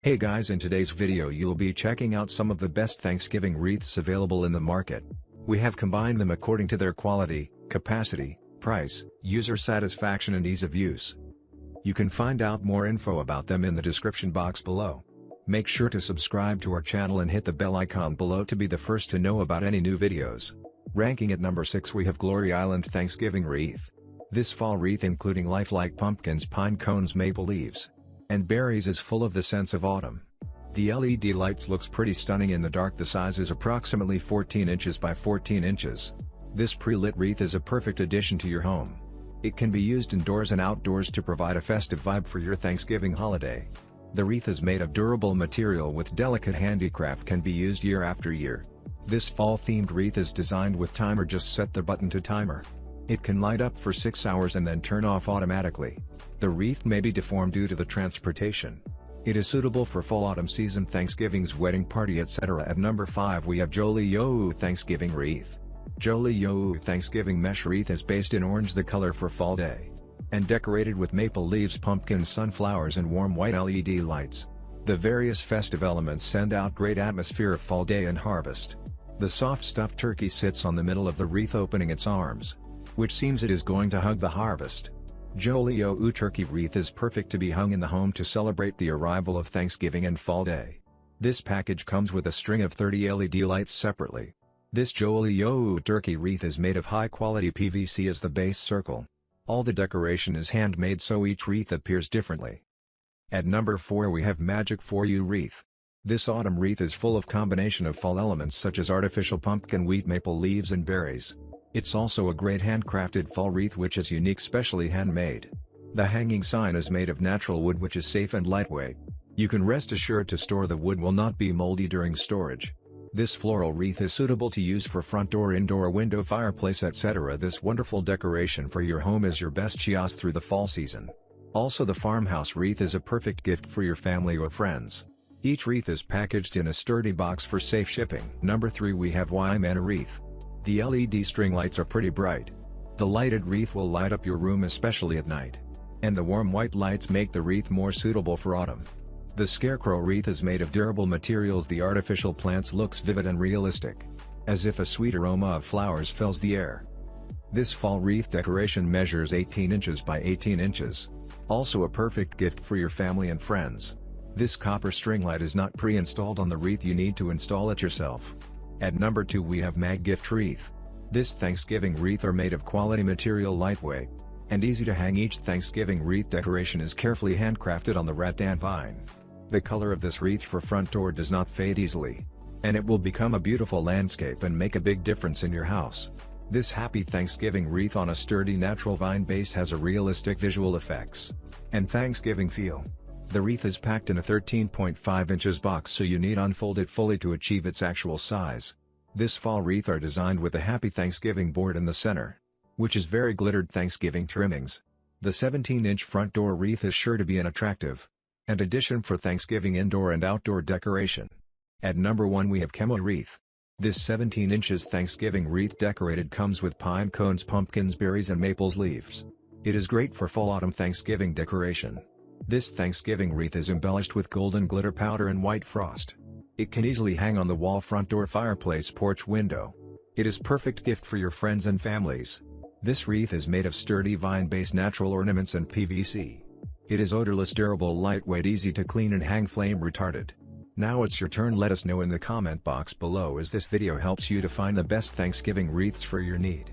Hey guys, in today's video you'll be checking out some of the best Thanksgiving wreaths available in the market. We have combined them according to their quality, capacity, price, user satisfaction and ease of use. You can find out more info about them in the description box below. Make sure to subscribe to our channel and hit the bell icon below to be the first to know about any new videos. Ranking at number 6 we have Glory Island Thanksgiving Wreath. This fall wreath including lifelike pumpkins, pine cones, maple leaves, and berries is full of the sense of autumn. The LED lights looks pretty stunning in the dark. The size is approximately 14 inches by 14 inches. This pre-lit wreath is a perfect addition to your home. It can be used indoors and outdoors to provide a festive vibe for your Thanksgiving holiday. The wreath is made of durable material with delicate handicraft, can be used year after year. This fall-themed wreath is designed with timer. Just set the button to timer. It can light up for 6 hours and then turn off automatically. The wreath may be deformed due to the transportation. It is suitable for fall autumn season, Thanksgiving's wedding party, etc. At number 5 we have Jolly-O Thanksgiving Wreath. Jolly-O Thanksgiving Mesh Wreath is based in orange, the color for fall day, and decorated with maple leaves, pumpkins, sunflowers and warm white LED lights. The various festive elements send out great atmosphere of fall day and harvest. The soft stuffed turkey sits on the middle of the wreath opening its arms, which seems it is going to hug the harvest. Jolly-O Turkey Wreath is perfect to be hung in the home to celebrate the arrival of Thanksgiving and fall day. This package comes with a string of 30 LED lights separately. This Jolly-O Turkey Wreath is made of high-quality PVC as the base circle. All the decoration is handmade, so each wreath appears differently. At number 4 we have Magic For You Wreath. This autumn wreath is full of combination of fall elements such as artificial pumpkin, wheat, maple leaves and berries. It's also a great handcrafted fall wreath which is unique, specially handmade. The hanging sign is made of natural wood which is safe and lightweight. You can rest assured to store the wood will not be moldy during storage. This floral wreath is suitable to use for front door, indoor, window, fireplace, etc. This wonderful decoration for your home is your best chance through the fall season. Also, the farmhouse wreath is a perfect gift for your family or friends. Each wreath is packaged in a sturdy box for safe shipping. Number 3 we have YMANA Wreath. The LED string lights are pretty bright. The lighted wreath will light up your room especially at night. And the warm white lights make the wreath more suitable for autumn. The scarecrow wreath is made of durable materials. The artificial plants looks vivid and realistic, as if a sweet aroma of flowers fills the air. This fall wreath decoration measures 18 inches by 18 inches. Also a perfect gift for your family and friends. This copper string light is not pre-installed on the wreath, you need to install it yourself. At number 2 we have Mag Gift Wreath. This Thanksgiving wreath are made of quality material, lightweight, and easy to hang. Each Thanksgiving wreath decoration is carefully handcrafted on the rattan vine. The color of this wreath for front door does not fade easily, and it will become a beautiful landscape and make a big difference in your house. This Happy Thanksgiving wreath on a sturdy natural vine base has a realistic visual effects and Thanksgiving feel. The wreath is packed in a 13.5 inches box, so you need unfold it fully to achieve its actual size. This fall wreath are designed with a Happy Thanksgiving board in the center, which is very glittered Thanksgiving trimmings. The 17-inch front door wreath is sure to be an attractive and addition for Thanksgiving indoor and outdoor decoration. At number 1 we have Camo Wreath. This 17 inches Thanksgiving wreath decorated comes with pine cones, pumpkins, berries and maples leaves. It is great for fall autumn Thanksgiving decoration. This Thanksgiving wreath is embellished with golden glitter powder and white frost. It can easily hang on the wall, front door, fireplace, porch, window. It is perfect gift for your friends and families. This wreath is made of sturdy vine-based natural ornaments and PVC. It is odorless, durable, lightweight, easy to clean and hang, flame retardant. Now it's your turn. Let us know in the comment box below as this video helps you to find the best Thanksgiving wreaths for your need.